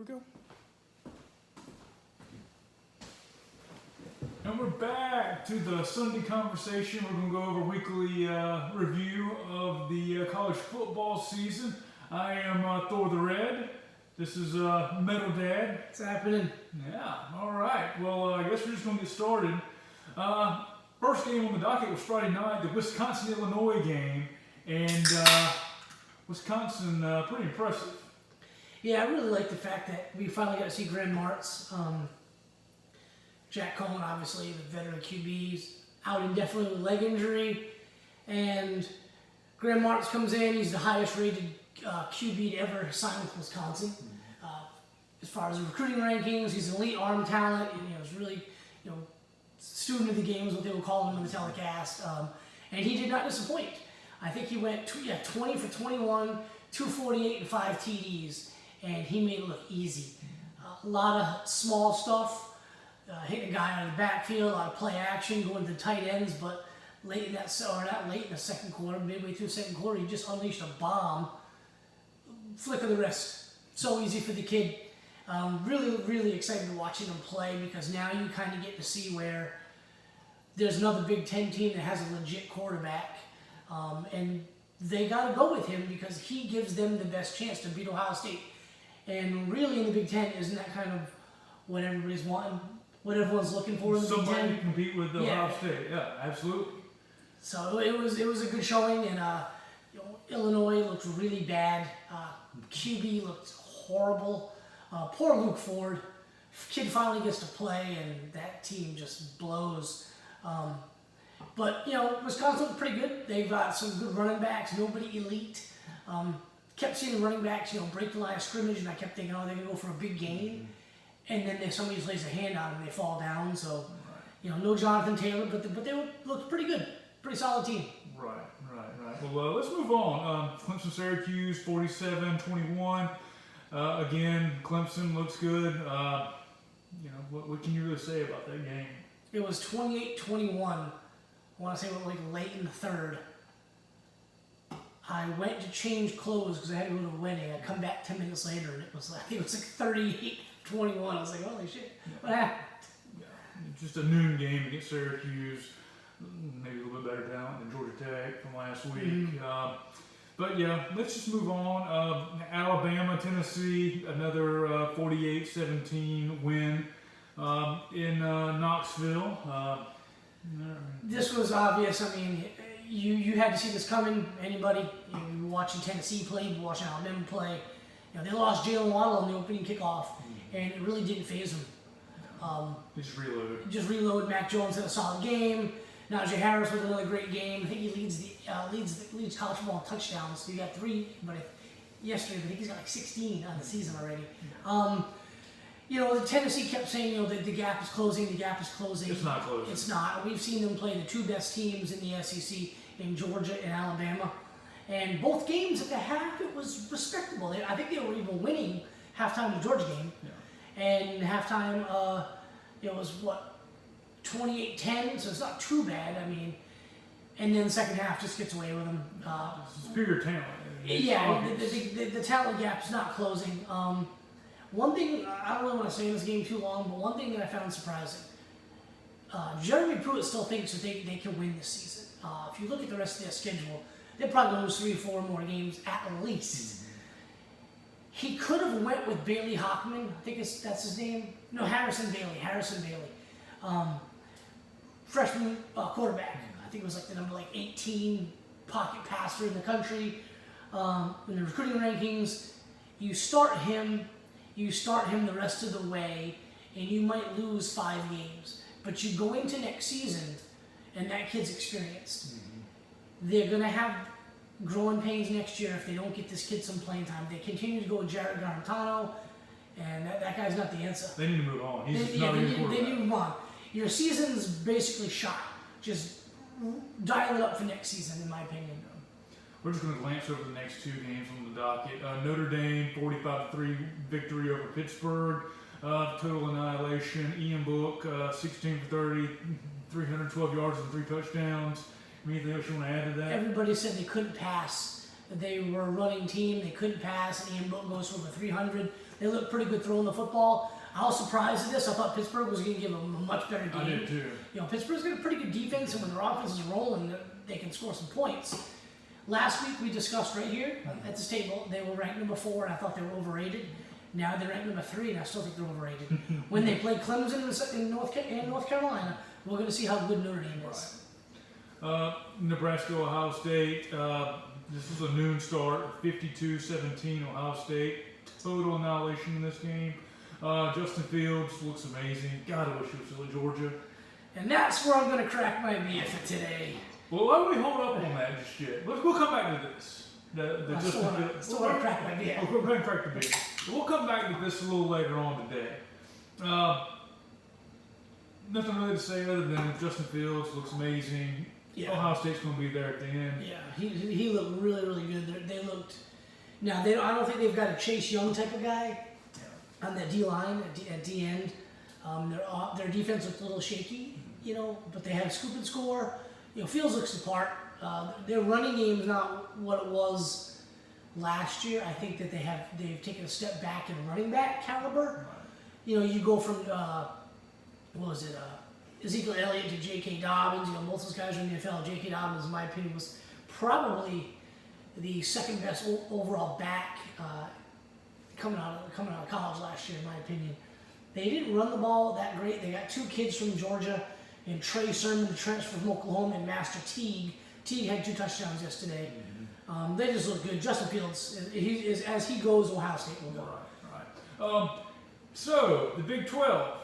we go. And we're back to the Sunday conversation. We're going to go over a weekly review of the college football season. I am Thor the Red. This is Metal Dad. What's happening? Yeah, all right. Well, I guess we're just going to get started. First game on the docket was Friday night, the Wisconsin-Illinois game. And Wisconsin, pretty impressive. Yeah, I really like the fact that we finally got to see Graham Martz. Jack Cohen, obviously, the veteran QB's out indefinitely with leg injury. And Graham Martz comes in. He's the highest rated QB to ever sign with Wisconsin. As far as the recruiting rankings, he's an elite arm talent. And, he's really, student of the game is what they would call him in the telecast. And he did not disappoint. I think he went 20 for 21, 248 and 5 TDs. And he made it look easy. A lot of small stuff, hitting a guy out of the backfield, a lot of play action, going to the tight ends, but late in not late in the second quarter, midway through the second quarter, he just unleashed a bomb. Flick of the wrist. So easy for the kid. Really, really excited watching him play because now you kind of get to see where there's another Big Ten team that has a legit quarterback. And they got to go with him because he gives them the best chance to beat Ohio State. And really in the Big Ten, isn't that kind of what everybody's wanting, what everyone's looking for in the Big Ten? Somebody to compete with Ohio State, yeah, absolutely. So it was a good showing, and Illinois looked really bad. QB looked horrible. Poor Luke Ford. Kid finally gets to play, and that team just blows. But Wisconsin looked pretty good. They've got some good running backs. Nobody elite. Kept seeing the running backs, break the line of scrimmage, and I kept thinking, they're gonna go for a big gain, and then somebody just lays a hand on them and they fall down. So, no Jonathan Taylor, but they looked pretty good, pretty solid team. Right. Well, let's move on. Clemson-Syracuse, 47-21. Again, Clemson looks good. What can you really say about that game? It was 28-21. I want to say it was late in the third. I went to change clothes because I had to go to a wedding. I come back 10 minutes later and I think it was 38-21. I was like, holy shit, what happened? Yeah, just a noon game against Syracuse. Maybe a little bit better talent than Georgia Tech from last week. But yeah, let's just move on. Alabama, Tennessee, another 48-17 win in Knoxville. This was obvious. I mean, you had to see this coming. Anybody, you were watching Tennessee play, you were watching Alabama play. They lost Jalen Waddle on the opening kickoff, and it really didn't faze them. Just reload. Mac Jones had a solid game. Najee Harris with another great game. I think he leads college football in touchdowns. He got 3, but yesterday, I think he's got 16 on the season already. The Tennessee kept saying, that the gap is closing. The gap is closing. It's not closing. It's not. We've seen them play the 2 best teams in the SEC in Georgia and Alabama, and both games at the half it was respectable. I think they were even winning halftime of the Georgia game, and halftime it was 28-10, so it's not too bad. I mean, and then the second half just gets away with them. It's superior talent. The talent gap is not closing. One thing, I don't really want to stay in this game too long, but one thing that I found surprising, Jeremy Pruitt still thinks that they can win this season. If you look at the rest of their schedule, they're probably going to lose 3 or 4 more games at least. He could have went with Bailey Hockman, I think that's his name. No, Harrison Bailey. Freshman quarterback. I think it was the number 18 pocket passer in the country. In the recruiting rankings, you start him the rest of the way, and you might lose 5 games. But you go into next season, and that kid's experienced. They're going to have growing pains next year if they don't get this kid some playing time. They continue to go with Jared Garantano, and that guy's not the answer. They need to move on. They need to move on. Your season's basically shot. Just dial it up for next season, in my opinion. We're just going to glance over the next 2 games on the docket. Notre Dame, 45-3 victory over Pittsburgh. Total annihilation. Ian Book, 16 for 30, 312 yards and 3 touchdowns. Anything else you want to add to that? Everybody said they couldn't pass. They were a running team. They couldn't pass. And Ian Book goes for over 300. They looked pretty good throwing the football. I was surprised at this. I thought Pittsburgh was going to give them a much better game. I did too. You know, Pittsburgh's got a pretty good defense, and when their offense is rolling, they can score some points. Last week we discussed right here at this table, they were ranked number 4, and I thought they were overrated. Now they're ranked number 3, and I still think they're overrated. When they play Clemson in North Carolina, we're going to see how good Notre Dame is. Nebraska, Ohio State. This was a noon start, 52-17 Ohio State. Total annihilation in this game. Justin Fields looks amazing. God, I wish he was still at Georgia. And that's where I'm going to crack my beer for today. Well, why don't we hold up on that just yet? We'll come back to this. I still want to crack my beer. We'll go ahead and crack the beer. We'll come back to this a little later on today. Nothing really to say other than Justin Fields looks amazing. Yeah. Ohio State's going to be there at the end. Yeah, he looked really, really good. They looked. Now, I don't think they've got a Chase Young type of guy on that D line at D end. Their defense looked a little shaky, you know, but they had a scoop and score. You know, Fields looks the part. Their running game is not what it was last year. I think that they've taken a step back in running back caliber. You know, you go from Ezekiel Elliott to J.K. Dobbins. You know, most of those guys are in the NFL. J.K. Dobbins, in my opinion, was probably the second best overall back coming out of college last year, in my opinion. They didn't run the ball that great. They got 2 kids from Georgia, and Trey Sermon, the transfer from Oklahoma, and Master Teague. Teague had 2 touchdowns yesterday. They just look good. Justin Fields, as he goes, Ohio State will go. Right. So the Big 12.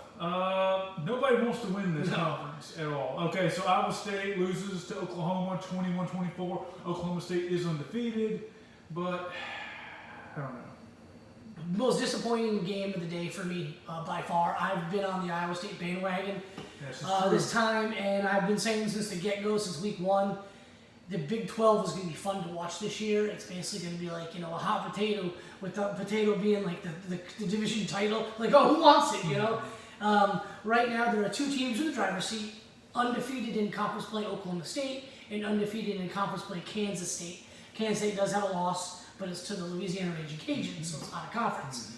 Nobody wants to win this conference at all. Okay, so Iowa State loses to Oklahoma 21-24. Oklahoma State is undefeated, but I don't know. Most disappointing game of the day for me by far. I've been on the Iowa State bandwagon this time, and I've been saying since the get-go, since week 1, the Big 12 is going to be fun to watch this year. It's basically going to be like, you know, a hot potato, with the potato being like the division title. Like, oh, who wants it, you know? Right now, there are 2 teams in the driver's seat, undefeated in conference play Oklahoma State and undefeated in conference play Kansas State. Kansas State does have a loss, but it's to the Louisiana Raging Cajuns, so it's out of conference.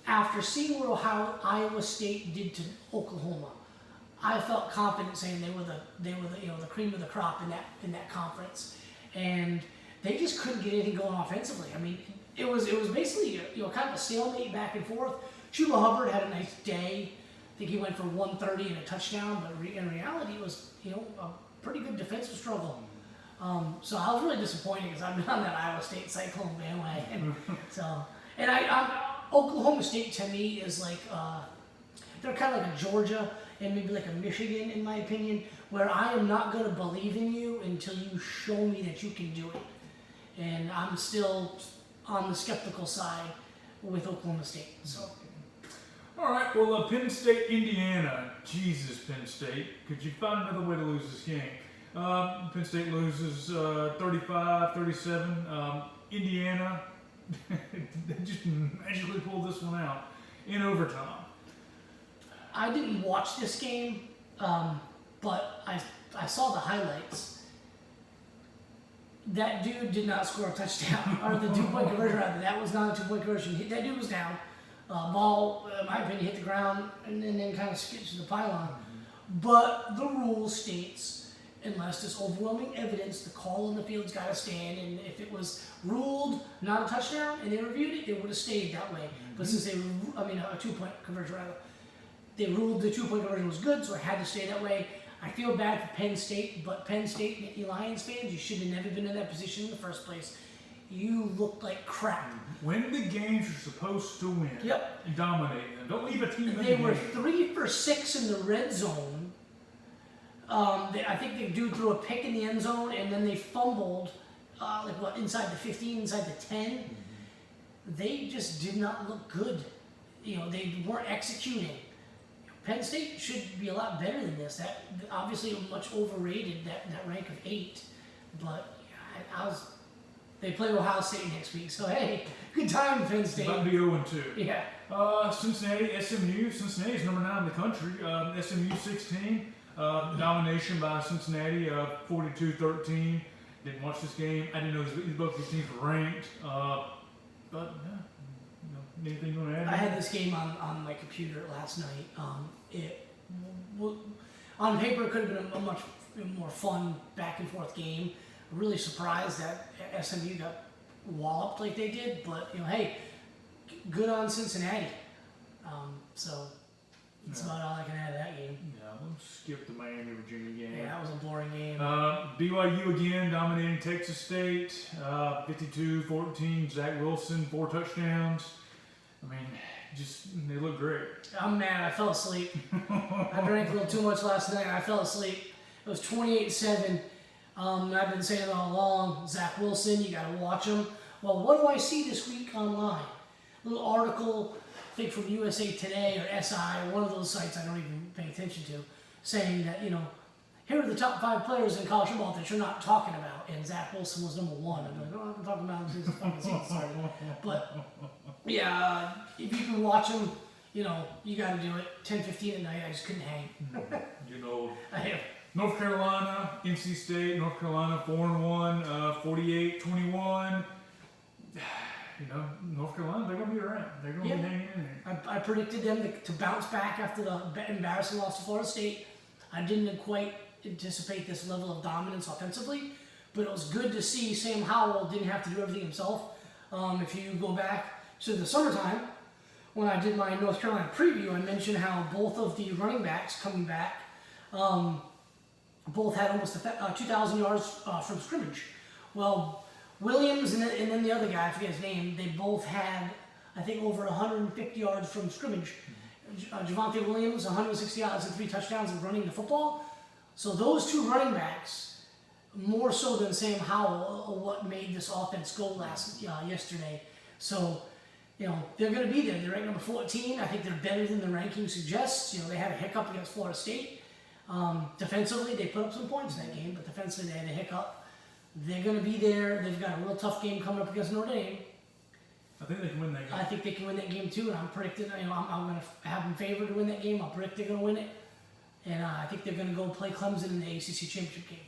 After seeing what Iowa State did to Oklahoma, I felt confident saying they were the cream of the crop in that conference, and they just couldn't get anything going offensively. I mean, it was basically kind of a stalemate back and forth. Chuba Hubbard had a nice day. I think he went for 130 and a touchdown, but in reality, it was a pretty good defensive struggle. So I was really disappointed because I've been on that Iowa State Cyclone bandwagon. And Oklahoma State to me is like they're kind of like a Georgia and maybe like a Michigan in my opinion, where I am not going to believe in you until you show me that you can do it. And I'm still on the skeptical side with Oklahoma State. So. All right, well, Penn State, Indiana. Jesus, Penn State. Could you find another way to lose this game? Penn State loses 35-37. Indiana, they just magically pulled this one out in overtime. I didn't watch this game, but I saw the highlights. That dude did not score a touchdown, or the 2-point conversion rather. That was not a 2-point conversion. That dude was down. Ball, in my opinion, hit the ground and then kind of skipped to the pylon. But the rule states, unless there's overwhelming evidence, the call on the field's got to stand. And if it was ruled not a touchdown and they reviewed it, it would have stayed that way. But since a 2-point conversion rather, they ruled the 2-point conversion was good, so it had to stay that way. I feel bad for Penn State, but Penn State and Nittany Lions fans, you should have never been in that position in the first place. You looked like crap. Win the games you're supposed to win. Yep. And dominate them. Don't leave a team in the They game. were 3 for 6 in the red zone. I think the dude threw a pick in the end zone, and then they fumbled, inside the 15, inside the 10. They just did not look good. They weren't executing. Penn State should be a lot better than this. That obviously much overrated that rank of 8, but they play Ohio State next week, so hey, good time, Penn State. About to be 0-2. Yeah. Cincinnati, SMU. Cincinnati's number 9 in the country. SMU 16. Domination by Cincinnati, 42-13. Didn't watch this game. I didn't know both these teams were ranked. But Anything you want to add? I had this game on my computer last night. On paper, it could have been a much more fun back and forth game. Really surprised that SMU got walloped like they did, but hey, good on Cincinnati. So that's about all I can add to that game. Yeah, let's skip the Miami Virginia game. Yeah, that was a boring game. BYU again dominating Texas State, 52-14. Zach Wilson 4 touchdowns. I mean, they look great. I'm mad. I fell asleep. I drank a little too much last night. And I fell asleep. It was 28-7. I've been saying all along, Zach Wilson, you got to watch him. Well, what do I see this week online? A little article, I think from USA Today or SI, one of those sites I don't even pay attention to, saying that, here are the top 5 players in college football that you're not talking about. And Zach Wilson was number 1. I'm like, I've been talking about him since the fucking season started. But, yeah, if you can watch him, you got to do it. 10:15 at night, I just couldn't hang. I have. North Carolina, NC State, North Carolina 4-1, 48-21. North Carolina, they're going to be around. They're going to be hanging in there. I predicted them to bounce back after the embarrassing loss to Florida State. I didn't quite anticipate this level of dominance offensively, but it was good to see Sam Howell didn't have to do everything himself. If you go back to the summertime, when I did my North Carolina preview, I mentioned how both of the running backs coming back both had almost 2,000 yards from scrimmage. Well, Williams and then the other guy, I forget his name, they both had, I think, over 150 yards from scrimmage. Javonte Williams, 160 yards and 3 touchdowns in running the football. So those 2 running backs, more so than Sam Howell, are what made this offense go yesterday. So, they're going to be there. They're ranked number 14. I think they're better than the ranking suggests. They had a hiccup against Florida State. Defensively, they put up some points in that game, but defensively they had a hiccup. They're going to be there. They've got a real tough game coming up against Notre Dame. I think they can win that game. I think they can win that game too, and I'm predicting. I'm going to have them favored to win that game. I'll predict they're going to win it, and I think they're going to go play Clemson in the ACC championship game.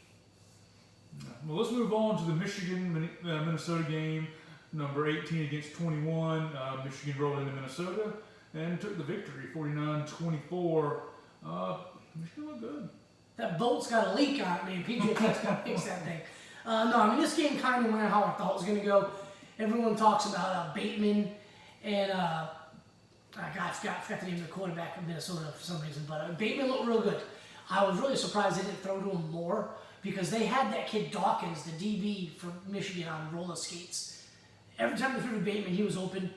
Well, let's move on to the Michigan-Minnesota game, number 18 against 21. Michigan rolled into Minnesota and took the victory, 49-24. Michigan looked good. That boat's got a leak on it, man. PJ Fleck's got to fix that thing. This game kind of went how I thought it was going to go. Everyone talks about Bateman and I forgot the name of the quarterback of Minnesota for some reason, but Bateman looked real good. I was really surprised they didn't throw to him more because they had that kid Dawkins, the DB for Michigan, on roller skates. Every time they threw to Bateman, he was open.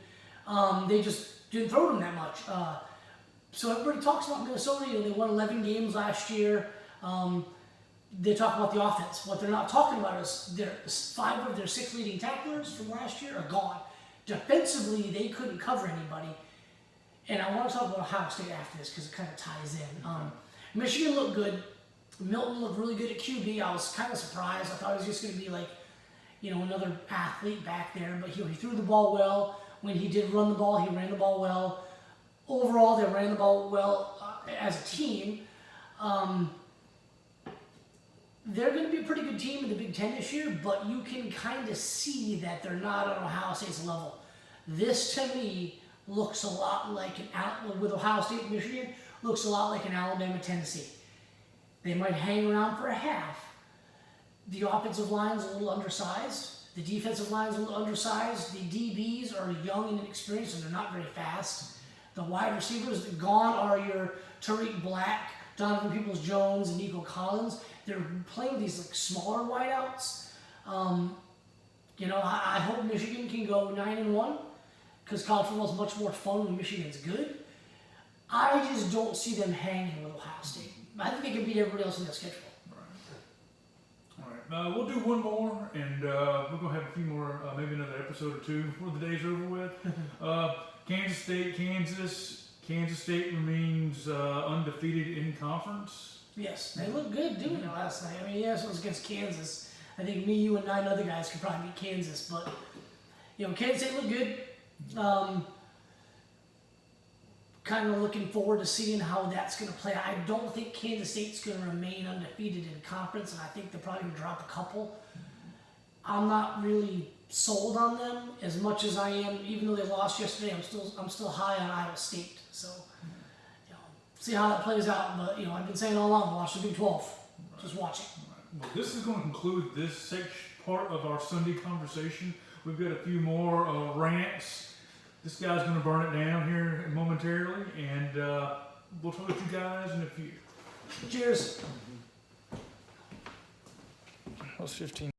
They just didn't throw to him that much. So everybody talks about Minnesota. They won 11 games last year. They talk about the offense. What they're not talking about is 5 of their 6 leading tacklers from last year are gone. Defensively, they couldn't cover anybody. And I want to talk about Ohio State after this because it kind of ties in. Michigan looked good. Milton looked really good at QB. I was kind of surprised. I thought it was just going to be like, another athlete back there. But he threw the ball well. When he did run the ball, he ran the ball well. Overall, they ran the ball well as a team. They're going to be a pretty good team in the Big Ten this year, but you can kind of see that they're not on Ohio State's level. This, to me, looks a lot like with Ohio State and Michigan, looks a lot like an Alabama-Tennessee. They might hang around for a half. The offensive line's a little undersized. The defensive line's a little undersized. The DBs are young and inexperienced, and they're not very fast. The wide receivers gone are your Tariq Black, Donovan Peoples-Jones, and Nico Collins. They're playing with these smaller wideouts. I hope Michigan can go 9-1 because college football is much more fun when Michigan's good. I just don't see them hanging with Ohio State. I think they can beat everybody else in their schedule. All right. We'll do one more, and we're going to have a few more, maybe another episode or 2 before the day's over with. Kansas State, Kansas. Kansas State remains undefeated in conference. Yes, they looked good doing it last night. I mean, yes, it was against Kansas. I think me, you, and 9 other guys could probably beat Kansas, but Kansas State looked good. Kind of looking forward to seeing how that's going to play. I don't think Kansas State's going to remain undefeated in conference, and I think they're probably going to drop a couple. I'm not really sold on them as much as I am. Even though they lost yesterday, I'm still high on Iowa State. So, you know, see how that plays out. But you know, I've been saying all along, watch the Big 12. Just watch it. Well, this is going to conclude this part of our Sunday conversation. We've got a few more rants. This guy's going to burn it down here momentarily, and we'll talk to you guys in a few. Cheers. That was 15.